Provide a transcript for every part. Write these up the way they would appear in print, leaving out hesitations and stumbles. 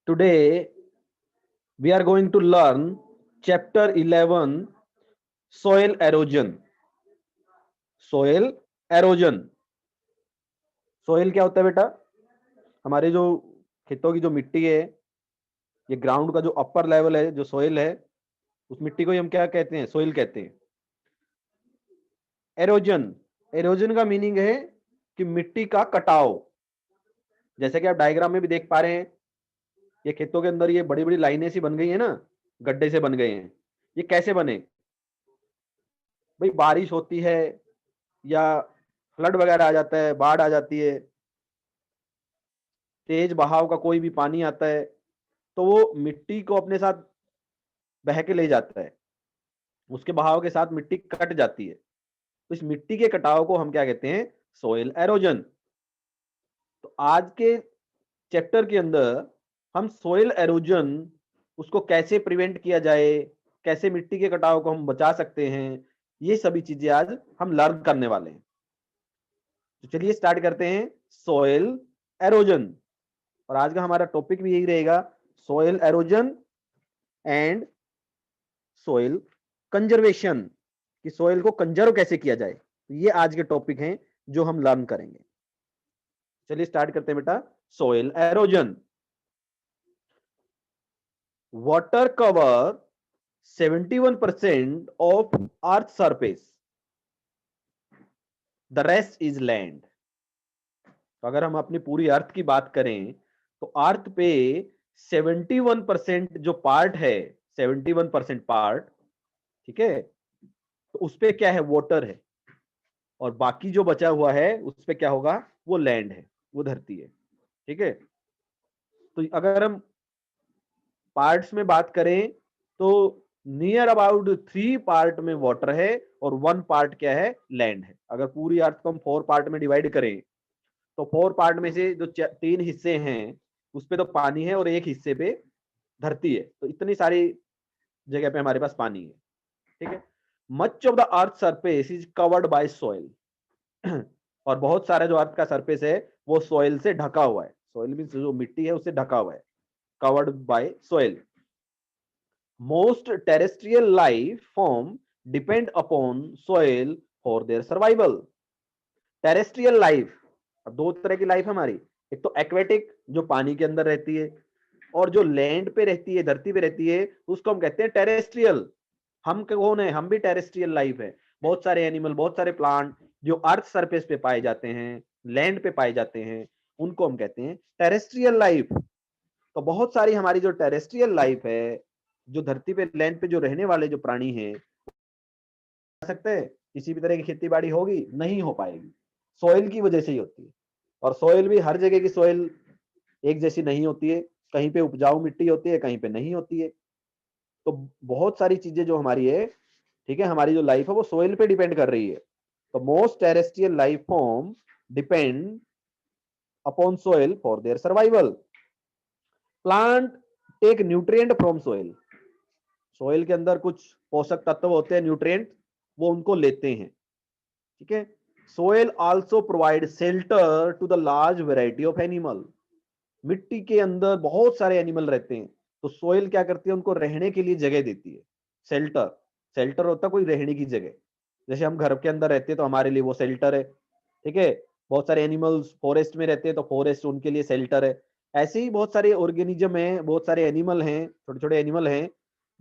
Today we are going to learn chapter 11 soil erosion. Soil erosion. Soil क्या होता है बेटा? हमारे जो खेतों की जो मिट्टी है, ये ग्राउंड का जो अपर लेवल है, जो सोइल है, उस मिट्टी को ही हम क्या कहते हैं? सोइल कहते हैं। एरोजन, एरोजन का मीनिंग है कि मिट्टी का कटाव। जैसे कि आप डायग्राम में भी देख पा रहे हैं, ये खेतों के अंदर ये बड़ी बड़ी लाइनें सी बन गई है ना, गड्ढे से बन गए हैं। ये कैसे बने भाई? बारिश होती है या फ्लड वगैरह आ जाता है, बाढ़ आ जाती है, तेज बहाव का कोई भी पानी आता है, तो वो मिट्टी को अपने साथ बह के ले जाता है। उसके बहाव के साथ मिट्टी कट जाती है। तो इस मिट्टी के कटाव को हम क्या कहते हैं? Soil halogen. तो आज के चैप्टर के अंदर हम सोइल एरोजन, उसको कैसे प्रिवेंट किया जाए, कैसे मिट्टी के कटाव को हम बचा सकते हैं, ये सभी चीजें आज हम लर्न करने वाले हैं। तो चलिए स्टार्ट करते हैं सोइल एरोजन। और आज का हमारा टॉपिक भी यही रहेगा, soil halogen and soil conservation, कि सोइल को कंजर्व कैसे किया जाए। तो ये आज के टॉपिक हैं जो हम लर्न करेंगे। चलिए स्टार्ट करते हैं बेटा। Soil erosion. Water cover 71% of earth surface, the rest is land। तो अगर हम अपनी पूरी अर्थ की बात करें तो अर्थ पे 71% जो पार्ट है, 71% पार्ट, ठीक है, तो उस पे क्या है? वाटर है। और बाकी जो बचा हुआ है उस पे क्या होगा? वो लैंड है, वो धरती है। ठीक है। तो अगर हम पार्ट्स में बात करें तो नियर अबाउट 3 पार्ट में वाटर है और 1 पार्ट क्या है? लैंड है। अगर पूरी अर्थ को हम 4 पार्ट में डिवाइड करें तो 4 पार्ट में से जो 3 हिस्से हैं उस पे तो पानी है और एक हिस्से पे धरती है। तो इतनी सारी जगह पे हमारे पास पानी है। ठीक है। Much of the earth surface is covered by soil. और बहुत सारा जो अर्थ का सरफेस है वो सॉइल से ढका हुआ है। सॉइल मींस जो मिट्टी है उससे ढका हुआ है, covered by soil. Most terrestrial life form depend upon soil for their survival। Terrestrial life, अब दो तरह की लाइफ हमारी, एक तो एक्वेटिक जो पानी के अंदर रहती है, और जो लैंड पे रहती है, धरती पे रहती है, उसको हम कहते हैं टेरेस्ट्रियल। हम कौन है? हम भी टेरेस्ट्रियल लाइफ है। बहुत सारे एनिमल, बहुत सारे प्लांट जो अर्थ सरफेस पे पाए जाते हैं, लैंड पे पाए जाते हैं, उनको हम कहते हैं टेरेस्ट्रियल लाइफ। तो बहुत सारी हमारी जो टेरेस्ट्रियल लाइफ है, जो धरती पे, लैंड पे जो रहने वाले जो प्राणी हैं, सकते हैं किसी भी तरह की खेती बाड़ी होगी? नहीं हो पाएगी। सोइल की वजह से ही होती है। और सोइल भी हर जगह की सोइल एक जैसी नहीं होती है। कहीं पे उपजाऊ मिट्टी होती है, कहीं पे नहीं होती है। तो बहुत सारी चीजें जो हमारी है, ठीक है, हमारी जो लाइफ है वो सोइल पे डिपेंड कर रही है। तो most terrestrial life form depend upon soil for their survival. Plant take nutrient from soil. Soil के अंदर कुछ पोषक तत्व होते हैं, न्यूट्रिएंट, वो उनको लेते हैं। ठीक है। Soil also provide shelter to the large variety of animal. मिट्टी के अंदर बहुत सारे एनिमल रहते हैं, तो सोइल क्या करती है? उनको रहने के लिए जगह देती है। शेल्टर, शेल्टर होता है कोई रहने की जगह। जैसे हम घर के अंदर रहते हैं तो हमारे लिए वो शेल्टर है। ठीक है। बहुत सारे एनिमल्स फॉरेस्ट में रहते हैं तो फॉरेस्ट उनके लिए शेल्टर है। ऐसे ही बहुत सारे ऑर्गेनिज्म हैं, बहुत सारे एनिमल हैं, छोटे छोटे एनिमल हैं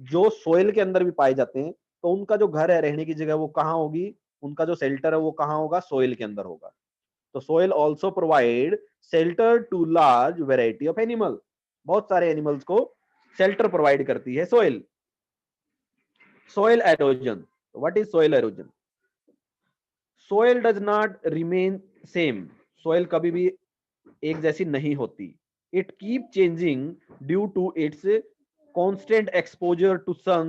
जो सोइल के अंदर भी पाए जाते हैं। तो उनका जो घर है, रहने की जगह, वो कहाँ होगी? उनका जो शेल्टर है वो कहाँ होगा? सोइल के अंदर होगा। तो soil also provide shelter to large variety of animal. बहुत सारे एनिमल्स को शेल्टर प्रोवाइड करती है soil. Soil erosion. What is soil erosion? Soil does not remain same. Soil कभी भी एक जैसी नहीं होती। It keep changing due to its constant exposure to sun,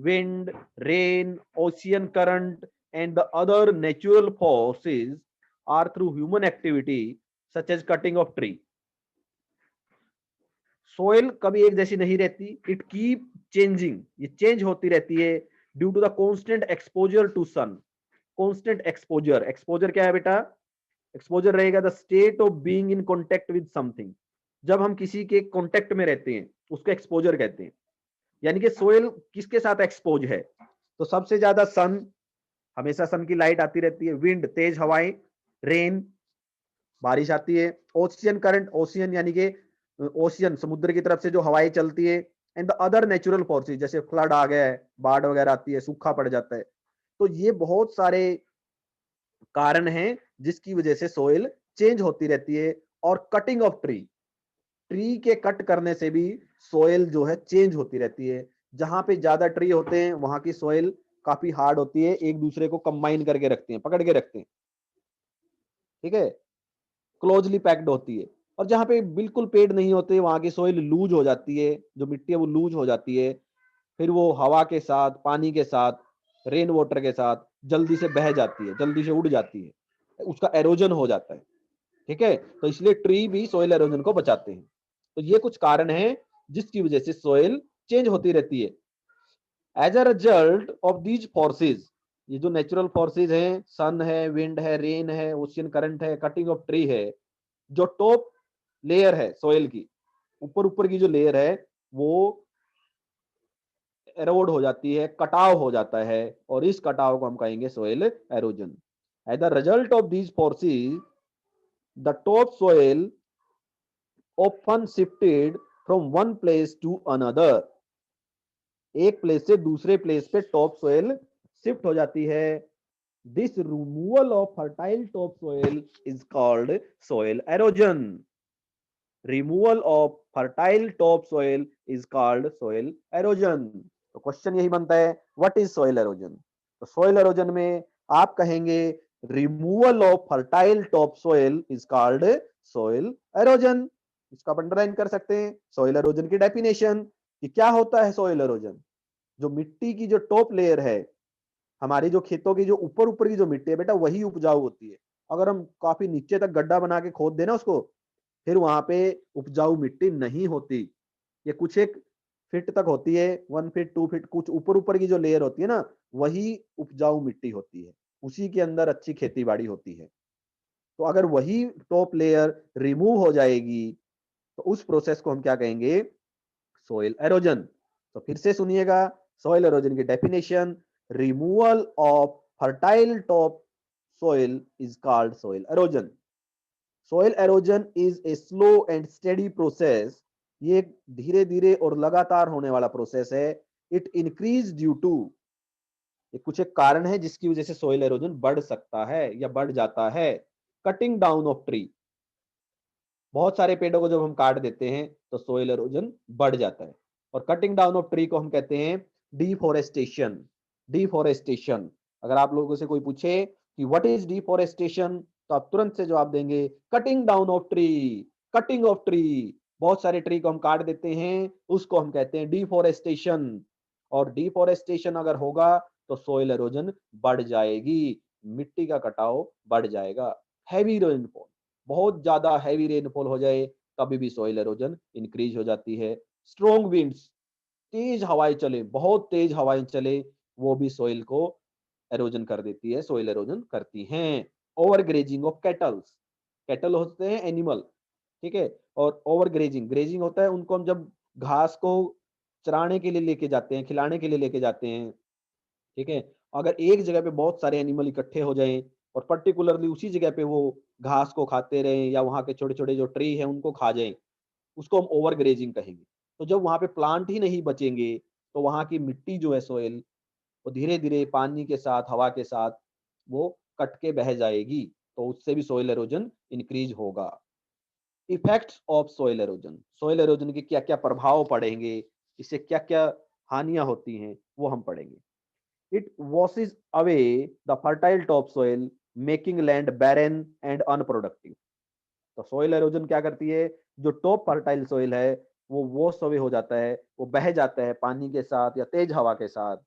wind, rain, ocean current, and the other natural forces are through human activity such as cutting of tree। Soil कभी एक जैसी नहीं रहती। इट कीप चेंजिंग, ये change होती रहती है due to the constant exposure to sun. Constant exposure, exposure क्या है बेटा? एक्सपोजर रहेगा the state of being in contact with something. जब हम किसी के कांटेक्ट में रहते हैं उसको एक्सपोजर कहते हैं। यानी कि सोइल किसके साथ एक्सपोज है, तो सबसे ज्यादा सन, हमेशा सन की लाइट आती रहती है, विंड तेज हवाएं, रेन बारिश आती है, ओशियन करंट, ओशियन यानी कि ओशियन समुद्र की तरफ से जो हवाएं चलती है, and the other natural forces जैसे फ्लड आ गया है, बाढ़ वगैरह आती है, सूखा पड़ जाता है। तो ये बहुत सारे कारण हैं जिसकी वजह से सोइल चेंज होती रहती है। और कटिंग ऑफ ट्री, ट्री के कट करने से भी सोइल जो है चेंज होती रहती है। जहां पे ज्यादा ट्री होते हैं वहां की सोइल काफी हार्ड होती है, एक दूसरे को कंबाइन करके रखते हैं, पकड़ के रखते हैं, ठीक है, क्लोजली पैक्ड होती है। और जहां पे बिल्कुल पेड़ नहीं होते वहां की सोइल लूज हो जाती है, जो मिट्टी है वो लूज हो जाती है, फिर वो हवा के साथ, पानी के साथ, रेन वाटर के साथ जल्दी से बह जाती है, जल्दी से उड़ जाती है, उसका एरोजन हो जाता है, ठीक है। तो इसलिए ट्री भी सोइल एरोजन को बचाते हैं। तो ये कुछ कारण हैं जिसकी वजह से सोइल चेंज होती रहती है। As a result of these forces, ये जो नेचुरल फोर्सेज हैं, सन है, विंड है, रेन है, ओशियन करंट है, कटिंग ऑफ ट्री है, जो टॉप लेयर है सोइल की, ऊपर ऊपर की जो लेयर है वो एरोड हो जाती है, कटाव हो जाता है, और इस कटाव को हम कहेंगे soil erosion. As the result of these forces the top soil often shifted from one place to another, एक प्लेस से दूसरे प्लेस पे टॉप सोइल शिफ्ट हो जाती है। This removal of fertile top soil is called soil halogen. Removal of fertile top soil is called soil halogen. तो question यही बनता है, व्हाट इज सोइल एरोजन। तो सोइल एरोजन में आप कहेंगे removal of fertile top soil is called soil halogen. इसका underline कर सकते हैं। सोइल एरोजन की डेफिनेशन कि क्या होता है सोइल एरोजन, जो मिट्टी की जो टॉप लेयर है, हमारी जो खेतों की जो ऊपर ऊपर की जो मिट्टी है बेटा वही उपजाऊ होती है। अगर हम काफी नीचे तक गड्ढा बना के खोद देना उसको, फिर वहां पे उपजाऊ मिट्टी नहीं होती। ये कुछ एक फीट तक होती है, 1 फीट 2 फीट, कुछ ऊपर ऊपर की जो लेयर होती है ना, वही उपजाऊ मिट्टी होती है, उसी के अंदर अच्छी खेती बाड़ी होती है। तो अगर वही टॉप लेयर रिमूव हो जाएगी तो उस प्रोसेस को हम क्या कहेंगे, सोइल एरोजन। तो फिर से सुनिएगा, सोइल एरोजन की definition, removal of fertile top soil is called soil erosion. Soil erosion is a slow and steady process. ये एक धीरे धीरे और लगातार होने वाला प्रोसेस है। इट इंक्रीज ड्यू टू, ये कुछ एक कारण है जिसकी वजह से सोइल एरोजन बढ़ सकता है या बढ़ जाता है। कटिंग डाउन ऑफ ट्री, बहुत सारे पेड़ों को जब हम काट देते हैं तो सोइल एरोजन बढ़ जाता है। और कटिंग डाउन ऑफ ट्री को हम कहते हैं डिफोरेस्टेशन। डिफोरेस्टेशन, अगर आप लोगों से कोई पूछे कि व्हाट इज डिफोरेस्टेशन, तो आप तुरंत से जवाब देंगे cutting down of tree. Cutting of tree, बहुत सारे ट्री को हम काट देते हैं, उसको हम कहते हैं डिफोरेस्टेशन। और डिफोरेस्टेशन अगर होगा तो सोइल एरोजन बढ़ जाएगी, मिट्टी का कटाव बढ़ जाएगा। हैवी रेनफॉल, बहुत ज्यादा हैवी रेनफॉल हो जाए कभी भी सोइल एरोजन इंक्रीज हो जाती है। स्ट्रॉन्ग विंड्स, तेज हवाएं चले, बहुत तेज हवाएं चले, वो भी सोइल को एरोजन कर देती है, सोइल एरोजन करती हैं। Over grazing of kettles, cattle होते हैं एनिमल, ठीक है, और ओवर ग्रेजिंग, ग्रेजिंग होता है उनको हम जब घास को चराने के लिए लेके जाते हैं, खिलाने के लिए लेके जाते हैं, ठीक है। अगर एक जगह पे बहुत सारे एनिमल इकट्ठे हो जाएं और पर्टिकुलरली उसी जगह पे वो घास को खाते रहें या वहां के छोटे छोटे जो ट्री है उनको खा जाएं, उसको हम ओवर ग्रेजिंग कहेंगे। तो जब वहां पे प्लांट ही नहीं बचेंगे तो वहां की मिट्टी जो है सोइल, वो धीरे धीरे पानी के साथ, हवा के साथ वो कट के बह जाएगी, तो उससे भी सोइल एरोजन इंक्रीज होगा। Effects of soil erosion, soil erosion के क्या क्या प्रभाव पड़ेंगे, इससे क्या क्या हानियां होती हैं, वो हम पढ़ेंगे। It washes away the fertile topsoil, making land barren and unproductive. तो सोइल एरोजन क्या करती है, जो टॉप फर्टाइल सोइल है वो वॉश अवे हो जाता है, वो बह जाता है पानी के साथ या तेज हवा के साथ।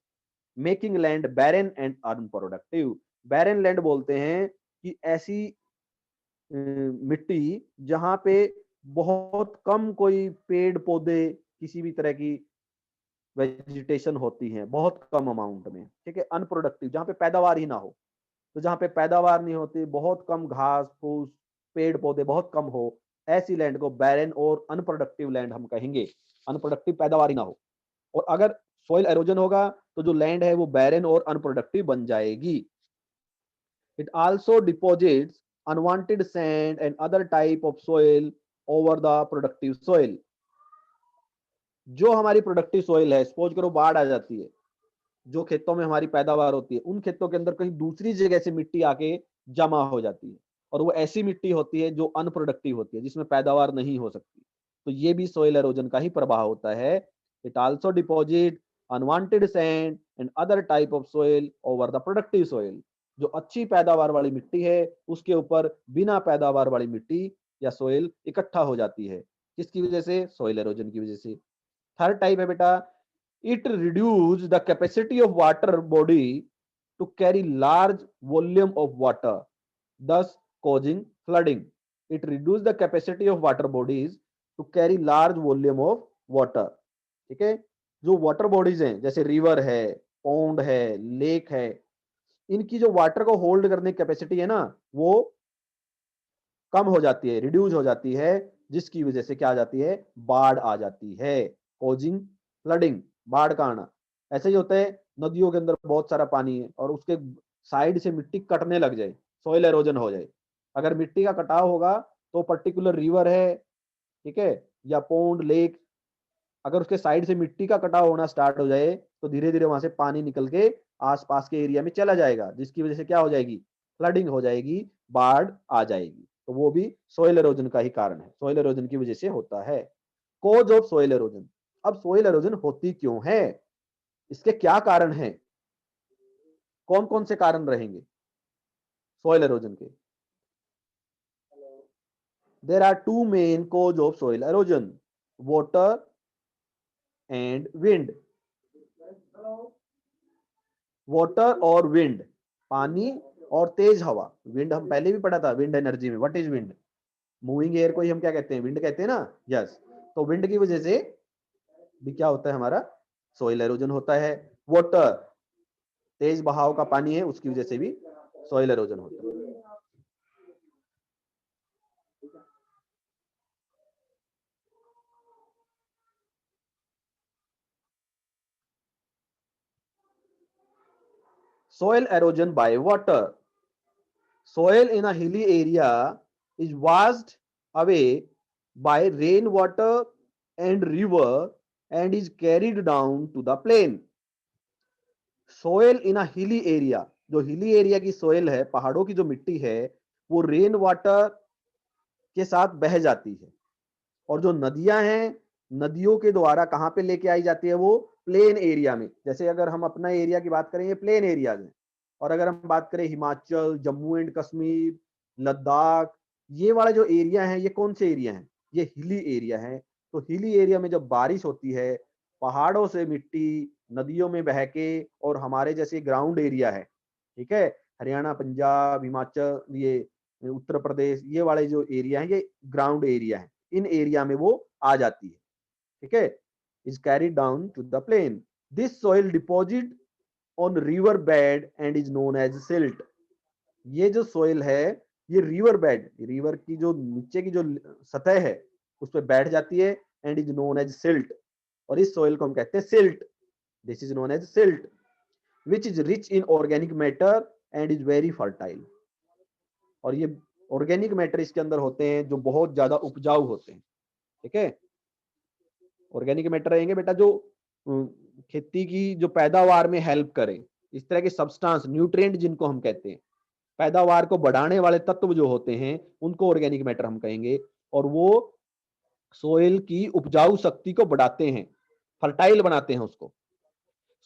Making land barren and unproductive, barren land बोलते हैं कि ऐसी मिट्टी जहां पे बहुत कम कोई पेड़ पौधे, किसी भी तरह की वेजिटेशन होती है बहुत कम अमाउंट में, ठीक है। अनप्रोडक्टिव, जहाँ पे पैदावार ही ना हो, तो जहाँ पे पैदावार नहीं होती, बहुत कम घास फूस पेड़ पौधे बहुत कम हो, ऐसी लैंड को बैरन और अनप्रोडक्टिव लैंड हम कहेंगे, अनप्रोडक्टिव पैदावार ही ना हो। और अगर सॉइल एरोजन होगा तो जो लैंड है वो बैरन और अनप्रोडक्टिव बन जाएगी। It also deposits unwanted sand and other type of soil over the productive soil. जो हमारी प्रोडक्टिव सॉइल है, सपोज करो बाढ़ आ जाती है, जो खेतों में हमारी पैदावार होती है, उन खेतों के अंदर कहीं दूसरी जगह से मिट्टी आके जमा हो जाती है, और वो ऐसी मिट्टी होती है जो अनप्रोडक्टिव होती है, जिसमें पैदावार नहीं हो सकती। तो ये भी सोइल एरोजन का ही प्रभाव होता है। It also deposit unwanted sand and other type of soil over the productive soil. जो अच्छी पैदावार वाली मिट्टी है उसके ऊपर बिना पैदावार वाली मिट्टी या सोइल इकट्ठा हो जाती है। किसकी वजह से? सोइल एरोजन की वजह से। थर्ड टाइप है बेटा, it reduces the capacity of water body to carry large volume of water, thus causing flooding. It reduces the capacity of water bodies to carry large volume of water. ठीक है, जो water bodies हैं जैसे river है, pond है, lake है, इनकी जो वाटर को होल्ड करने की कैपेसिटी है ना, वो कम हो जाती है, रिड्यूस हो जाती है, जिसकी वजह से क्या आ जाती है? बाढ़ आ जाती है, कॉजिंग फ्लडिंग, बाढ़ का आना। ऐसे ही होता है, नदियों के अंदर बहुत सारा पानी है और उसके साइड से मिट्टी कटने लग जाए, सॉइल एरोजन हो जाए। अगर मिट्टी का कटाव होगा तो पर्टिकुलर रिवर है, ठीक है, या पोन्ड, लेक, अगर उसके साइड से मिट्टी का कटाव होना स्टार्ट हो जाए तो धीरे धीरे वहां से पानी निकल के आसपास के एरिया में चला जाएगा, जिसकी वजह से क्या हो जाएगी? फ्लडिंग हो जाएगी, बाढ़ आ जाएगी। तो वो भी सोइल एरोजन का ही कारण है, सोइल एरोजन की वजह से होता है। Cause of soil erosion. अब सोइल एरोजन होती क्यों है, इसके क्या कारण है, कौन कौन से कारण रहेंगे सोइल एरोजन के? There are two main cause of soil erosion, water and wind. Water और विंड, पानी और तेज हवा। विंड हम पहले भी पढ़ा था, विंड एनर्जी में। What is wind? Moving air को ही हम क्या कहते हैं? विंड कहते हैं ना। यस, तो विंड की वजह से भी क्या होता है? हमारा सोइल एरोजन होता है। वाटर, तेज बहाव का पानी है, उसकी वजह से भी सोइल एरोजन होता है। Soil erosion by water. Soil in a hilly area is washed away by rainwater and river and is carried down to the plain. Soil in a hilly area, जो हिली एरिया की soil है, पहाड़ों की जो मिट्टी है, वो rain water के साथ बह जाती है, और जो नदियां हैं, नदियों के द्वारा कहां पे लेके आई जाती है? वो प्लेन एरिया में। जैसे अगर हम अपना एरिया की बात करें, ये प्लेन एरियाज है, और अगर हम बात करें हिमाचल, जम्मू एंड कश्मीर, लद्दाख, ये वाला जो एरिया है, ये कौन से एरिया है? ये हिली एरिया है। तो हिली एरिया में जब बारिश होती है, पहाड़ों से मिट्टी नदियों में बह के, और हमारे जैसे ग्राउंड एरिया है, ठीक है, हरियाणा, पंजाब, हिमाचल, ये उत्तर प्रदेश, ये वाले जो एरिया है, ये ग्राउंड एरिया है, इन एरिया में वो आ जाती है, ठीक है, is carried down to the plain. This soil deposit on river bed and is known as silt. ये जो सॉइल है, ये रिवर बेड, रिवर की जो नीचे की जो सतह है, उस पर बैठ जाती है, and is known as silt, और इस सॉइल को हम कहते हैं silt. This is known as silt, which is rich in organic matter and is very fertile. और ये ऑर्गेनिक मैटर इसके अंदर होते हैं जो बहुत ज्यादा उपजाऊ होते हैं, ठीक है। ऑर्गेनिक मैटर रहेंगे बेटा जो खेती की जो पैदावार में हेल्प करें, इस तरह के सब्सटेंस, न्यूट्रिएंट जिनको हम कहते हैं, पैदावार को बढ़ाने वाले तत्व जो होते हैं, उनको ऑर्गेनिक मैटर हम कहेंगे। और वो सोइल की उपजाऊ शक्ति को बढ़ाते हैं, फर्टाइल बनाते हैं उसको।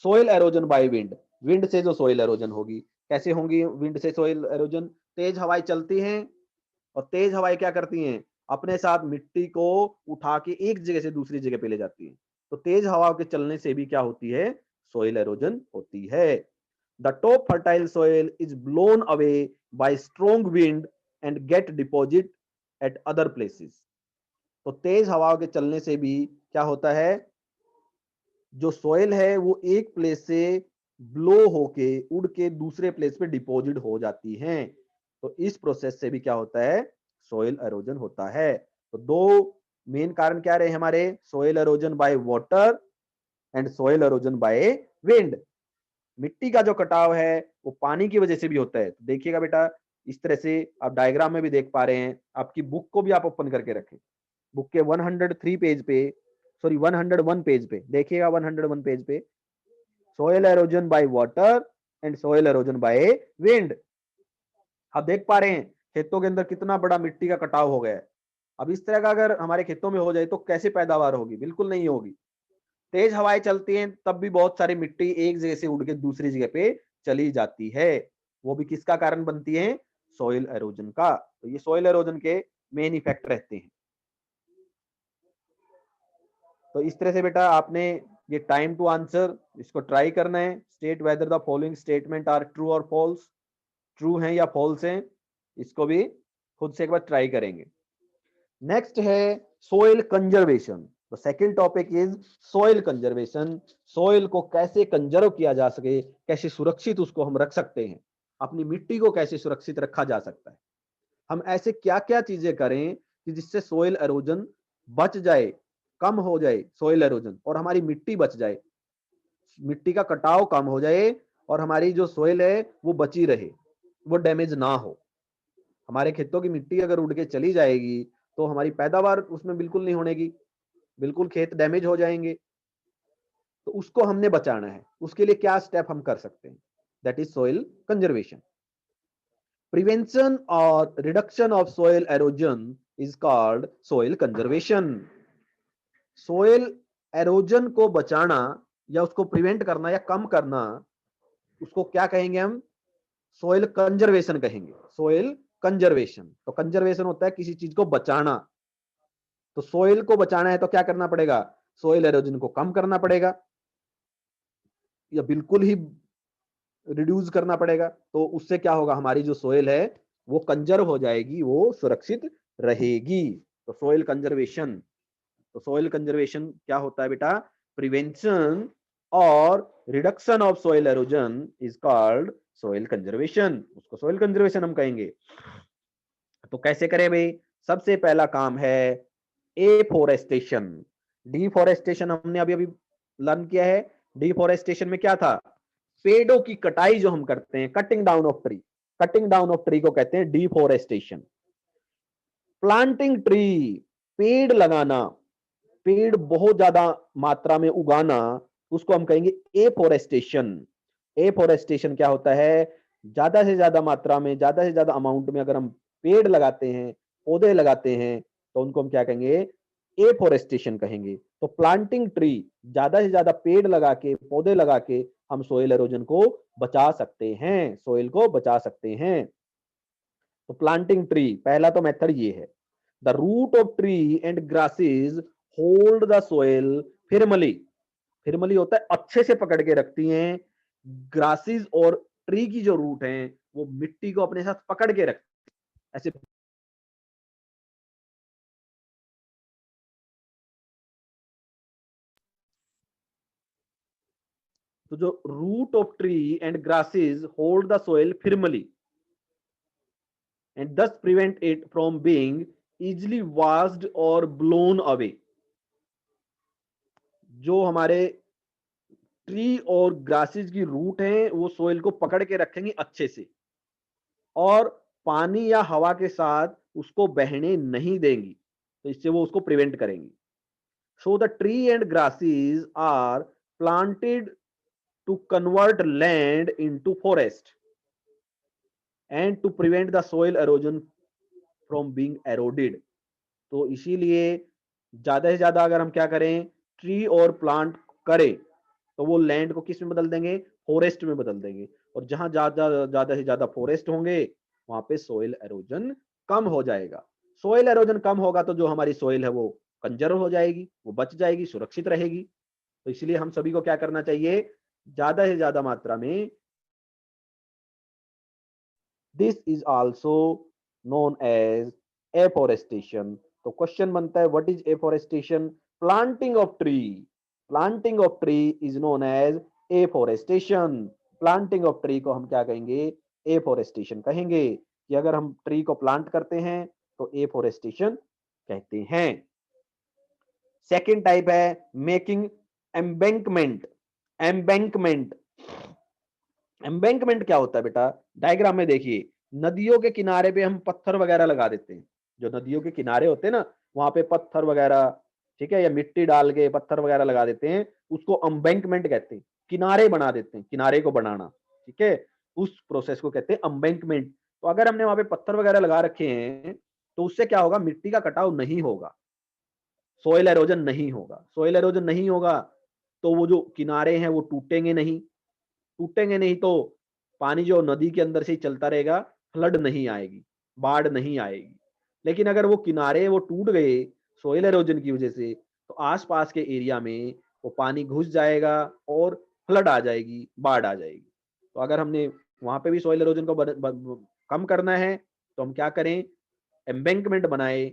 Soil halogen by wind, wind से जो सोइल एरोजन होगी, कैसे होंगी विंड से सोइल एरोजन? तेज हवाएं चलती हैं, और तेज हवाएं क्या करती हैं? अपने साथ मिट्टी को उठा के एक जगह से दूसरी जगह पे ले जाती है। तो तेज हवा के चलने से भी क्या होती है? सोइल एरोजन होती है। The top fertile soil is blown away by strong wind and get deposit at other places. तो तेज हवा के चलने से भी क्या होता है? जो सोइल है वो एक प्लेस से ब्लो होके, उड़ के दूसरे प्लेस पे डिपॉजिट हो जाती हैं। तो इस प्रोसेस से भी क्या होता है? सोइल एरोजन होता है। तो दो मेन कारण क्या रहे हमारे, soil halogen by water and soil halogen by wind. मिट्टी का जो कटाव है वो पानी की वजह से भी होता है। तो देखिएगा बेटा, इस तरह से आप डायग्राम में भी देख पा रहे हैं, आपकी बुक को भी आप ओपन करके रखें, बुक के 103 पेज पे, सॉरी 101 पेज पे देखिएगा, 101 पेज पे soil halogen by water and soil halogen by wind. आप देख पा रहे हैं खेतों के अंदर कितना बड़ा मिट्टी का कटाव हो गया है। अब इस तरह का अगर हमारे खेतों में हो जाए तो कैसे पैदावार होगी, बिल्कुल नहीं होगी। तेज हवाएं चलती हैं तब भी बहुत सारी मिट्टी एक जगह से उड़ के दूसरी जगह पे चली जाती है, वो भी किसका कारण बनती है, सॉइल एरोजन का। तो ये सॉइल एरोजन के मेन इफेक्ट रहते हैं। तो इस तरह से बेटा आपने ये टाइम टू आंसर इसको ट्राई करना है। State whether the following statement are true और फॉल्स, ट्रू हैं या फॉल्स हैं, इसको भी खुद से एक बार ट्राई करेंगे। नेक्स्ट है soil conservation. The second topic is soil conservation. Soil को कैसे कंजर्व किया जा सके, कैसे सुरक्षित उसको हम रख सकते हैं, अपनी मिट्टी को कैसे सुरक्षित रखा जा सकता है। हम ऐसे क्या क्या चीजें करें कि जिससे सोइल एरोजन बच जाए, कम हो जाए सोइल एरोजन, और हमारी मिट्टी बच जाए, मिट्टी का कटाव कम हो जाए और हमारी जो सोइल है वो बची रहे, वो डैमेज ना हो। हमारे खेतों की मिट्टी अगर उड़ के चली जाएगी तो हमारी पैदावार उसमें बिल्कुल नहीं होनेगी, बिल्कुल खेत डैमेज हो जाएंगे। तो उसको हमने बचाना है, उसके लिए क्या स्टेप हम कर सकते हैं, that is soil conservation. Prevention और reduction of soil erosion is called soil conservation. Soil erosion को बचाना या उसको प्रिवेंट करना या कम करना, उसको क्या कहेंगे हम, सोइल कंजर्वेशन कहेंगे। सोइल कंजर्वेशन, तो कंजर्वेशन होता है किसी चीज को बचाना। तो सोइल को बचाना है तो क्या करना पड़ेगा, सोइल एरोजन को कम करना पड़ेगा या बिल्कुल ही रिड्यूस करना पड़ेगा। तो उससे क्या होगा, हमारी जो सोइल है वो कंजर्व हो जाएगी, वो सुरक्षित रहेगी। तो सोइल कंजर्वेशन, तो सोइल कंजर्वेशन क्या होता है बेटा, प्रिवेंशन और reduction of soil erosion is called soil conservation, उसको सोइल कंजर्वेशन हम कहेंगे। तो कैसे करें भाई, सबसे पहला काम है एफोरेस्टेशन। डिफोरेस्टेशन हमने अभी अभी लर्न किया है। डिफोरेस्टेशन में क्या था, पेड़ों की कटाई जो हम करते हैं, cutting down of tree, cutting down of tree को कहते हैं डिफोरेस्टेशन। प्लांटिंग ट्री, पेड़ लगाना, पेड़ बहुत ज्यादा मात्रा में उगाना, उसको हम कहेंगे एफोरेस्टेशन। एफोरेस्टेशन क्या होता है, ज्यादा से ज्यादा मात्रा में, ज्यादा से ज्यादा अमाउंट में अगर हम पेड़ लगाते हैं, पौधे लगाते हैं, तो उनको हम क्या कहेंगे, एफोरेस्टेशन कहेंगे। तो प्लांटिंग ट्री, ज्यादा से ज्यादा पेड़ लगा के, पौधे लगा के हम सोइल एरोजन को बचा सकते हैं, सोइल को बचा सकते हैं। तो प्लांटिंग ट्री, पहला तो मेथड ये है। The root of tree and grasses hold the soil firmly. Firmly होता है अच्छे से पकड़ के रखती हैं, ग्रासेस और ट्री की जो रूट हैं वो मिट्टी को अपने साथ पकड़ के रखती हैं ऐसे। तो जो root of tree and grasses hold the soil firmly and thus prevent it from being easily washed or blown away। जो हमारे ट्री और ग्रासेस की रूट हैं वो सोइल को पकड़ के रखेंगी अच्छे से, और पानी या हवा के साथ उसको बहने नहीं देंगी, तो इससे वो उसको प्रिवेंट करेंगी। So the tree and grasses are planted to convert land into forest and to prevent the soil erosion from being eroded. तो इसीलिए ज्यादा से ज्यादा अगर हम क्या करें, ट्री और प्लांट करें, तो वो लैंड को किस में बदल देंगे, फॉरेस्ट में बदल देंगे। और जहां ज्यादा ज्यादा से ज्यादा फॉरेस्ट होंगे वहां पे सोइल एरोजन कम हो जाएगा। सोइल एरोजन कम होगा तो जो हमारी सोइल है वो कंजर्व हो जाएगी, वो बच जाएगी, सुरक्षित रहेगी। तो इसलिए हम सभी को क्या करना चाहिए, ज्यादा से ज्यादा मात्रा में। This is also known as afforestation. तो क्वेश्चन बनता है what is afforestation, planting of tree. Planting of tree is known as afforestation. Planting of tree को हम क्या कहेंगे, एफोरेस्टेशन कहेंगे। कि अगर हम ट्री को प्लांट करते हैं तो एफोरेस्टेशन कहते हैं। सेकंड टाइप है मेकिंग एम्बैंकमेंट। एम्बैंकमेंट एम्बैंकमेंट क्या होता है बेटा, डायग्राम में देखिए, नदियों के किनारे पे हम पत्थर वगैरह लगा देते हैं। जो नदियों के किनारे होते हैं ना, वहां पे पत्थर वगैरह, ठीक है, या मिट्टी डाल के पत्थर वगैरह लगा देते हैं, उसको एम्बैंकमेंट कहते हैं। किनारे बना देते हैं, किनारे को बनाना, ठीक है, उस प्रोसेस को कहते हैं एम्बैंकमेंट। तो अगर हमने वहां पे पत्थर वगैरह लगा रखे हैं, तो उससे क्या होगा, मिट्टी का कटाव नहीं होगा, सोइल एरोजन नहीं होगा। सोइल एरोजन नहीं होगा तो वो जो किनारे हैं वो टूटेंगे नहीं, टूटेंगे नहीं तो पानी जो नदी के अंदर से ही चलता रहेगा, फ्लड नहीं आएगी, बाढ़ नहीं आएगी। लेकिन अगर वो किनारे वो टूट गए सोइल एरोजन की वजह से, तो आसपास के एरिया में वो पानी घुस जाएगा और फ्लड आ जाएगी, बाढ़ आ जाएगी। तो अगर हमने वहां पे भी सोइल एरोजन को कम करना है, तो हम क्या करें, एम्बैंकमेंट बनाए,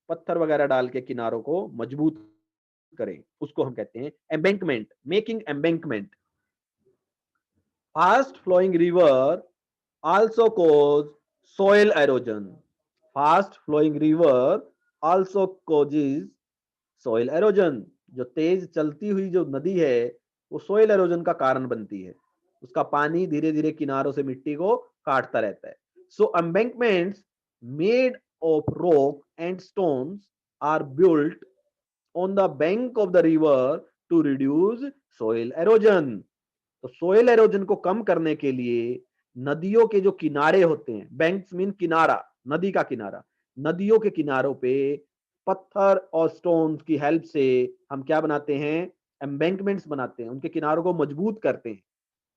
पत्थर वगैरह डाल के किनारों को मजबूत करें, उसको हम कहते हैं embankment, making embankment. Fast flowing river also cause soil erosion. Fast flowing river also causes soil erosion. जो तेज चलती हुई जो नदी है वो सोइल एरोजन का कारण बनती है, उसका पानी धीरे धीरे किनारों से मिट्टी को काटता रहता है। So embankments made of rock and stones are built on the bank of the river to reduce soil erosion. तो सोइल एरोजन को कम करने के लिए नदियों के जो किनारे होते हैं, बैंक्स मीन किनारा, नदी का किनारा, नदियों के किनारों पे पत्थर और स्टोन्स की हेल्प से हम क्या बनाते हैं, एम्बैंकमेंट्स बनाते हैं, उनके किनारों को मजबूत करते हैं।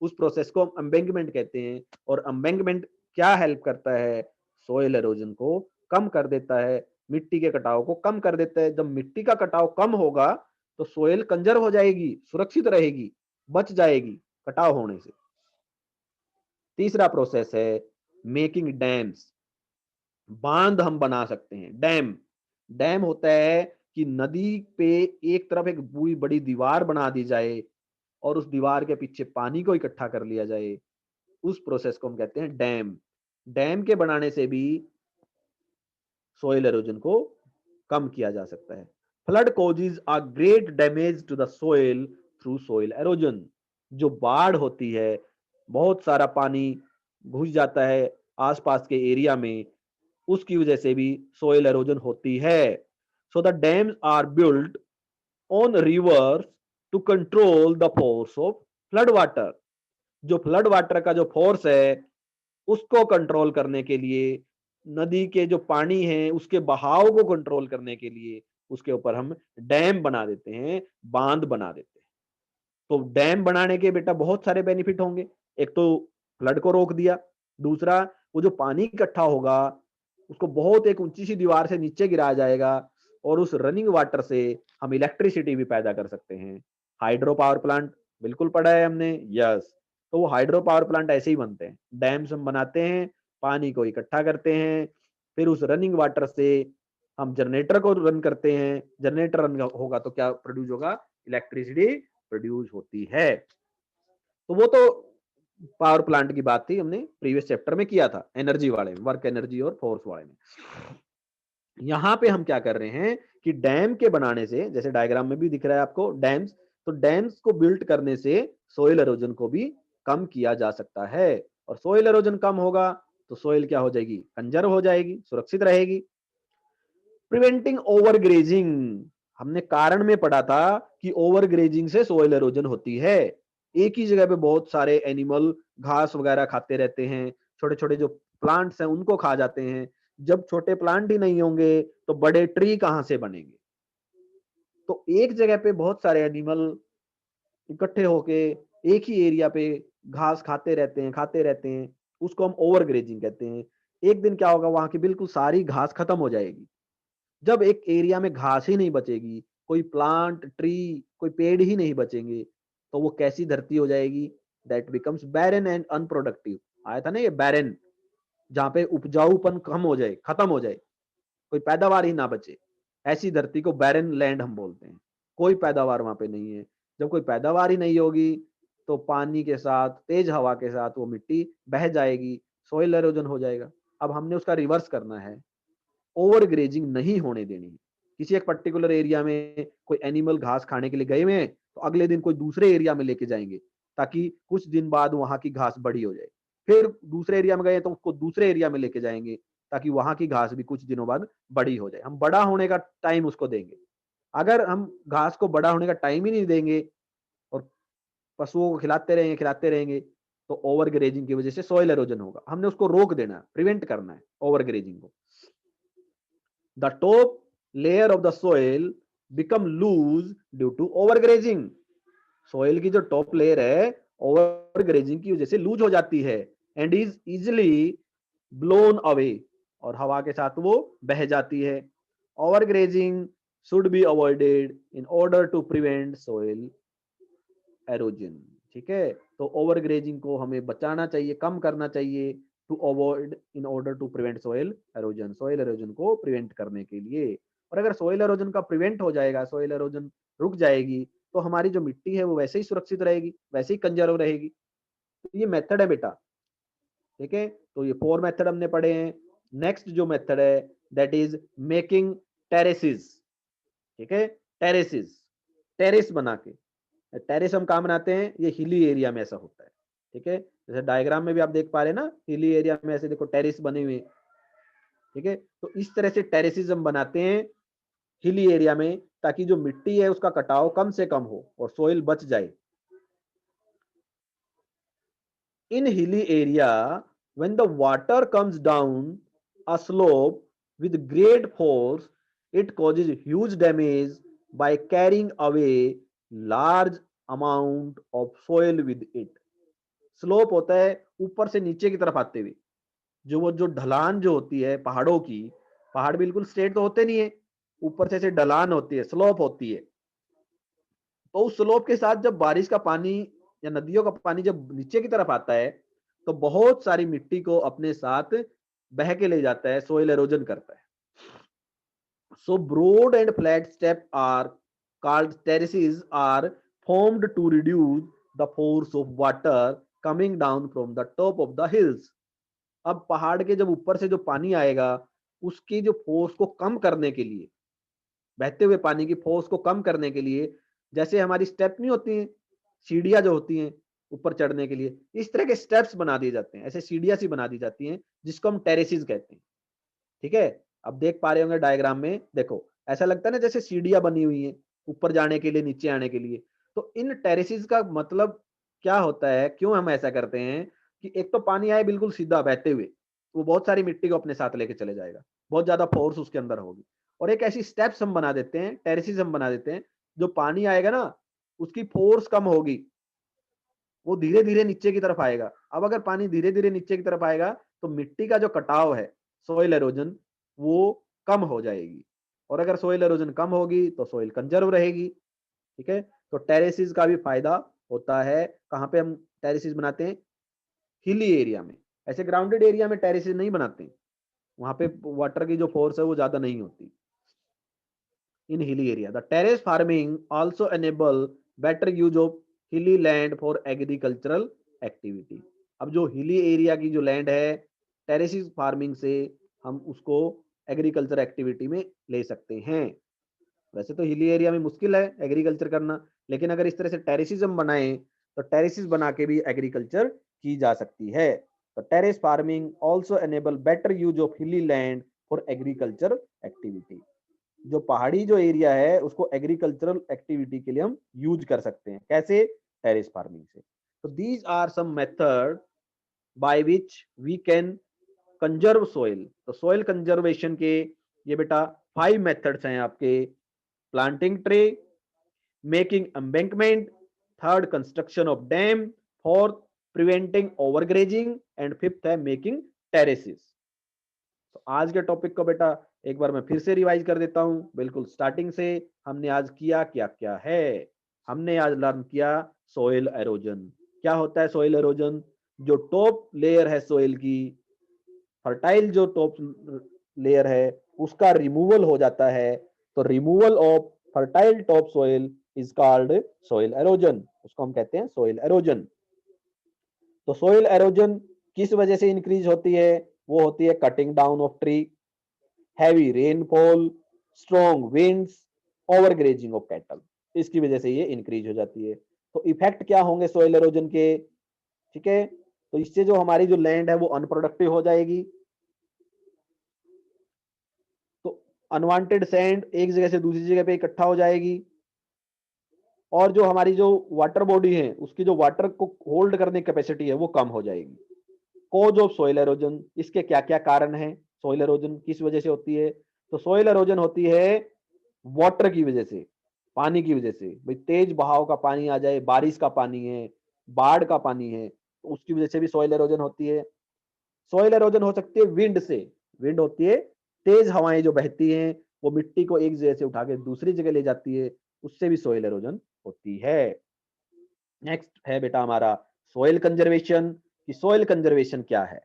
उस प्रोसेस को हम एम्बैंकमेंट कहते हैं। और एम्बैंकमेंट क्या हेल्प करता है, सोइल एरोजन को कम कर देता है, मिट्टी के कटाव को कम कर देता है। जब मिट्टी का कटाव कम होगा तो सोइल कंजर्व हो जाएगी, सुरक्षित रहेगी, बच जाएगी कटाव होने से। तीसरा प्रोसेस है मेकिंग डैम्स। बांध हम बना सकते हैं। डैम, डैम होता है कि नदी पे एक तरफ एक पूरी बड़ी दीवार बना दी जाए और उस दीवार के पीछे पानी को इकट्ठा कर लिया जाए, उस प्रोसेस को हम कहते हैं डैम। डैम के बनाने से भी सोइल एरोजन को कम किया जा सकता है। Flood causes a great damage to the soil through soil erosion. जो बाढ़ होती है, बहुत सारा पानी घुस जाता है आसपास के एरिया में, उसकी वजह से भी सोइल एरोजन होती है। So the dams are built on rivers to control the force of flood water. जो फ्लड वाटर का जो फोर्स है उसको कंट्रोल करने के लिए, नदी के जो पानी है उसके बहाव को कंट्रोल करने के लिए उसके ऊपर हम डैम बना देते हैं, बांध बना देते हैं। तो डैम बनाने के बेटा बहुत सारे बेनिफिट होंगे। एक तो फ्लड को रोक दिया, दूसरा वो जो पानी इकट्ठा होगा उसको बहुत एक ऊंची सी दीवार से नीचे गिराया जाएगा और उस रनिंग वाटर से हम इलेक्ट्रिसिटी भी पैदा कर सकते हैं। हाइड्रो पावर प्लांट बिल्कुल पढ़ा है हमने, यस। तो वो हाइड्रो पावर प्लांट ऐसे ही बनते हैं, डैम्स हम बनाते हैं, पानी को इकट्ठा करते हैं, फिर उस रनिंग वाटर से हम जनरेटर को रन करते हैं, जनरेटर रन होगा तो क्या प्रोड्यूस होगा, इलेक्ट्रिसिटी प्रोड्यूस होती है। तो वो तो पावर प्लांट की बात थी, हमने प्रीवियस चैप्टर में किया था, एनर्जी वाले में, वर्क एनर्जी और फोर्स वाले में। यहां पे हम क्या कर रहे हैं कि डैम के बनाने से, जैसे डायग्राम में भी दिख रहा है आपको डैम्स, तो डैम्स को बिल्ड करने से सोइल एरोजन को भी कम किया जा सकता है। और सोइल एरोजन कम होगा तो सोइल क्या हो जाएगी, कंजर्व हो जाएगी, सुरक्षित रहेगी। प्रिवेंटिंग ओवर ग्रेजिंग, हमने कारण में पढ़ा था कि ओवर ग्रेजिंग से सोइल एरोजन होती है। एक ही जगह पे बहुत सारे एनिमल घास वगैरह खाते रहते हैं, छोटे छोटे जो प्लांट्स हैं उनको खा जाते हैं। जब छोटे प्लांट ही नहीं होंगे तो बड़े ट्री कहां से बनेंगे। तो एक जगह पे बहुत सारे एनिमल इकट्ठे होके एक ही एरिया पे घास खाते रहते हैं, उसको हम ओवर ग्रेजिंग कहते हैं। एक दिन क्या होगा, वहां की बिल्कुल सारी घास खत्म हो जाएगी। जब एक एरिया में घास ही नहीं बचेगी, कोई प्लांट ट्री कोई पेड़ ही नहीं बचेंगे, तो वो कैसी धरती हो जाएगी, that becomes barren and unproductive. आया था ना ये बैरन, जहां पे उपजाऊपन कम हो जाए, खत्म हो जाए, कोई पैदावार ही ना बचे, ऐसी धरती को बैरन लैंड हम बोलते हैं। कोई पैदावार वहां पे नहीं है। जब कोई पैदावार ही नहीं होगी तो पानी के साथ, तेज हवा के साथ वो मिट्टी बह जाएगी, सोइल एरोजन हो जाएगा। अब हमने उसका रिवर्स करना है, ओवर ग्रेजिंग नहीं होने देनी। किसी एक पर्टिकुलर एरिया में कोई एनिमल घास खाने के लिए गए हुए हैं, तो अगले दिन कोई दूसरे एरिया में लेके जाएंगे ताकि कुछ दिन बाद वहां की घास बड़ी हो जाए। फिर दूसरे एरिया में गए तो उसको दूसरे एरिया में लेके जाएंगे ताकि वहां की घास भी कुछ दिनों बाद बड़ी हो जाए। हम बड़ा होने का टाइम उसको देंगे। अगर हम घास को बड़ा होने का टाइम ही नहीं देंगे और पशुओं को खिलाते रहेंगे तो ओवर ग्रेजिंग की वजह से सॉइल एरोजन होगा। हमने उसको रोक देना है, प्रिवेंट करना है ओवर ग्रेजिंग को। The top layer of the soil become loose due to overgrazing. Soil की जो टॉप लेयर है ओवर ग्रेजिंग की वजह से लूज हो जाती है and is easily blown away, और हवा के साथ वो बह जाती है। Overgrazing should be avoided in order to prevent soil erosion. ठीक है, तो ओवर ग्रेजिंग को हमें बचाना चाहिए, कम करना चाहिए, to avoid in order to prevent soil erosion, soil erosion को प्रिवेंट करने के लिए। और अगर सोइल एरोजन का प्रिवेंट हो जाएगा, सोइल एरोजन रुक जाएगी, तो हमारी जो मिट्टी है वो वैसे ही सुरक्षित रहेगी, वैसे ही कंजर्व रहेगी। तो ये मेथड है बेटा। ठीक है, तो ये 4 मेथड हमने पढ़े हैं। नेक्स्ट जो मेथड है दैट इज मेकिंग टेरेसेस। ठीक है, टेरेसेस, टेरेस बना के। टेरेस हम कहाँ बनाते हैं, ये हिली एरिया में ऐसा होता है। ठीक है, जैसे डायग्राम में भी आप देख पा रहे हैं ना, हिली एरिया में ऐसे देखो टेरेस बने हुए। ठीक है, तो इस तरह से टेरेसेस हम बनाते हैं हिली एरिया में ताकि जो मिट्टी है उसका कटाव कम से कम हो और सोइल बच जाए। In hilly area, when the water comes down a slope with great force, it causes huge damage by carrying away large amount of soil with it. Slope होता है ऊपर से नीचे की तरफ आते हुए, जो ढलान जो होती है पहाड़ों की, पहाड़ बिल्कुल स्ट्रेट तो होते नहीं है, ऊपर से ऐसे ढलान होती है, स्लोप होती है। तो उस स्लोप के साथ जब बारिश का पानी या नदियों का पानी जब नीचे की तरफ आता है तो बहुत सारी मिट्टी को अपने साथ बह के ले जाता है, सोइल एरोजन करता है। So broad and flat step are called terraces are formed to reduce the force of water coming down from the top of the hills. अब पहाड़ के जब ऊपर से जो पानी आएगा उसकी जो फोर्स को कम करने के लिए, बहते हुए पानी की फोर्स को कम करने के लिए, जैसे हमारी स्टेप नहीं होती हैं, सीढ़ियां जो होती हैं ऊपर चढ़ने के लिए, इस तरह के स्टेप्स बना दिए जाते हैं, ऐसे सीढ़ियां सी बना दी जाती हैं जिसको हम टेरेसेस कहते हैं। ठीक है, अब देख पा रहे होंगे डायग्राम में, देखो ऐसा लगता है ना जैसे सीढ़ियां बनी हुई हैं ऊपर जाने के लिए, नीचे आने के लिए। तो इन टेरेसेस का मतलब क्या होता है, क्यों हम ऐसा करते हैं कि एक तो पानी आए बिल्कुल सीधा बहते हुए, वो बहुत सारी मिट्टी को अपने साथ लेके चले जाएगा, बहुत ज्यादा फोर्स उसके अंदर होगी। और एक ऐसी स्टेप्स हम बना देते हैं, टेरेसेस हम बना देते हैं, जो पानी आएगा ना उसकी फोर्स कम होगी, वो धीरे धीरे नीचे की तरफ आएगा। अब अगर पानी धीरे धीरे नीचे की तरफ आएगा तो मिट्टी का जो कटाव है, सोइल एरोजन, वो कम हो जाएगी। और अगर सोइल एरोजन कम होगी तो सोइल कंजर्व रहेगी। ठीक है, तो टेरेसेस का भी फायदा होता है। कहाँ पे हम टेरेसेस बनाते हैं, हिली एरिया में। ऐसे ग्राउंडेड एरिया में टेरेसेस नहीं बनाते, वहां पे वाटर की जो फोर्स है वो ज्यादा नहीं होती। in hilly area, the terrace farming also enable better use of hilly land for agricultural activity। अब जो हिली एरिया की जो लैंड है, टेरेसिस फार्मिंग से हम उसको एग्रीकल्चर एक्टिविटी में ले सकते हैं। वैसे तो हिली एरिया में मुश्किल है एग्रीकल्चर करना, लेकिन अगर इस तरह से टेरेसिस हम बनाएं तो टेरेसिस बना के भी एग्रीकल्चर की जा सकती है। तो terrace farming also enable better use of हिली लैंड फॉर एग्रीकल्चर एक्टिविटी। जो पहाड़ी जो एरिया है उसको एग्रीकल्चरल एक्टिविटी के लिए हम यूज कर सकते हैं। कैसे, टेरेस फार्मिंग से। तो these are some method by which we can conserve soil. तो सोइल कंजर्वेशन के ये बेटा 5 मेथड्स हैं आपके। Planting tree, making embankment, third construction of dam, fourth preventing overgrazing and fifth है मेकिंग टेरेसेस। तो आज के टॉपिक को बेटा एक बार मैं फिर से रिवाइज कर देता हूं, बिल्कुल स्टार्टिंग से। हमने आज किया क्या क्या है, हमने आज लर्न किया सोइल एरोजन। क्या होता है सोइल एरोजन, जो टॉप लेयर है सोइल की, फर्टाइल जो टॉप लेयर है उसका रिमूवल हो जाता है। तो removal of fertile top soil is called soil halogen, उसको हम कहते हैं सोइल एरोजन। तो सोइल एरोजन किस वजह से इंक्रीज होती है, वो होती है cutting down of tree, heavy rainfall, strong winds, over grazing of cattle, इसकी वजह से ये इंक्रीज हो जाती है। तो इफेक्ट क्या होंगे सॉइल एरोजन के, ठीक है, तो इससे जो हमारी जो लैंड है वो अनप्रोडक्टिव हो जाएगी। तो अनवांटेड सैंड एक जगह से दूसरी जगह पे इकट्ठा हो जाएगी, और जो हमारी जो वाटर बॉडी है उसकी जो वाटर को होल्ड करने की कैपेसिटी है वो कम हो जाएगी। कॉज ऑफ सॉइल एरोजन, इसके क्या क्या कारण हैं, सॉइल एरोजन किस वजह से होती है, तो सॉइल एरोजन होती है वाटर की वजह से, पानी की वजह से। भाई तेज बहाव का पानी आ जाए, बारिश का पानी है, बाढ़ का पानी है, तो उसकी वजह से भी सॉइल एरोजन होती है। सॉइल एरोजन हो सकती है विंड से, विंड होती है तेज हवाएं जो बहती हैं, वो मिट्टी को एक जगह से उठा के दूसरी जगह ले जाती है, उससे भी सॉइल एरोजन होती है। नेक्स्ट है बेटा हमारा सोइल कंजर्वेशन, कि सोइल कंजर्वेशन क्या है।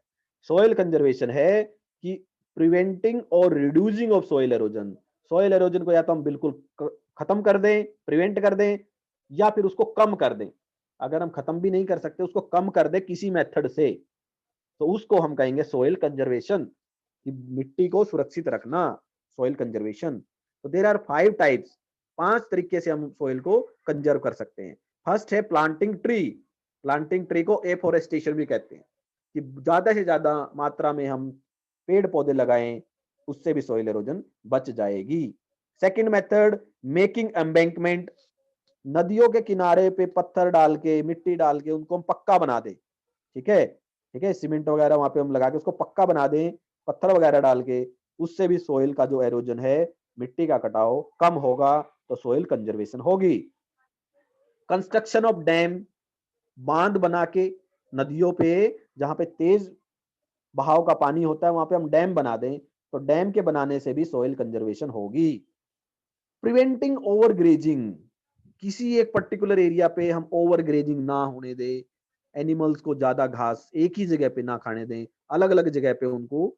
सोइल कंजर्वेशन है कि प्रिवेंटिंग और reducing of soil erosion. Soil erosion को या तो हम बिल्कुल खत्म कर दें, प्रिवेंट कर दें, या फिर उसको कम कर दें। अगर हम खत्म भी नहीं कर सकते, उसको कम कर दें किसी मेथड से, तो उसको हम कहेंगे सोइल कंजर्वेशन, कि मिट्टी को सुरक्षित रखना, सोइल कंजर्वेशन। तो देयर आर 5 टाइप्स, 5 तरीके से हम सोइल को कंजर्व कर सकते हैं। फर्स्ट है प्लांटिंग ट्री, प्लांटिंग ट्री को एफोरेस्टेशन भी कहते हैं, कि ज्यादा से ज्यादा मात्रा में हम पेड़ पौधे लगाएं, उससे भी सोइल एरोजन बच जाएगी। सेकंड मेथड मेकिंग एम्बैंकमेंट, नदियों के किनारे पे पत्थर डाल के, मिट्टी डाल के उनको हम पक्का बना दें, ठीक है, ठीक है, सीमेंट वगैरह वहां पे हम लगा के उसको पक्का बना दें, पत्थर वगैरह डाल के, उससे भी सोइल का जो एरोजन है, मिट्टी का कटाव कम होगा, तो सोइल कंजर्वेशन होगी। कंस्ट्रक्शन ऑफ डैम, बांध बना के नदियों पे, जहां पे तेज बहाव का पानी होता है वहां पे हम डैम बना दें, तो डैम के बनाने से भी सोइल कंजर्वेशन होगी। प्रिवेंटिंग ओवर ग्रेजिंग, किसी एक पर्टिकुलर एरिया पे हम ओवर ग्रेजिंग ना होने दें, एनिमल्स को ज्यादा घास एक ही जगह पे ना खाने दें, अलग अलग जगह पे उनको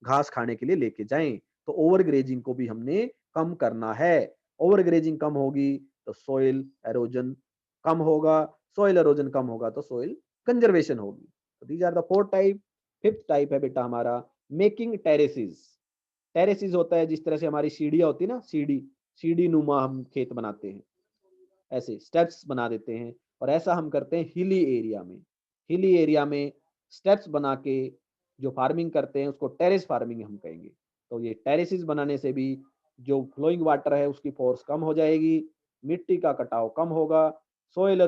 घास खाने के लिए लेके जाएं, तो ओवर ग्रेजिंग को भी हमने कम करना है। ओवर ग्रेजिंग कम होगी तो सोइल एरोजन कम होगा, सोइल एरोजन कम होगा तो सोइल कंजर्वेशन होगी। तो these are the 4 type. Fifth type है बेटा हमारा मेकिंग टेरेसिस। टेरेसिस होता है जिस तरह से हमारी सीढ़ियां होती है ना, सीढ़ी, सीढ़ी नुमा हम खेत बनाते हैं, ऐसे स्टेप्स बना देते हैं, और ऐसा हम करते हैं हिली एरिया में। हिली एरिया में स्टेप्स बना के जो फार्मिंग करते हैं उसको टेरेस फार्मिंग हम कहेंगे। तो ये टेरेसिस बनाने से भी जो फ्लोइंग वाटर है उसकी फोर्स कम हो जाएगी, मिट्टी का कटाव कम होगा, सोइल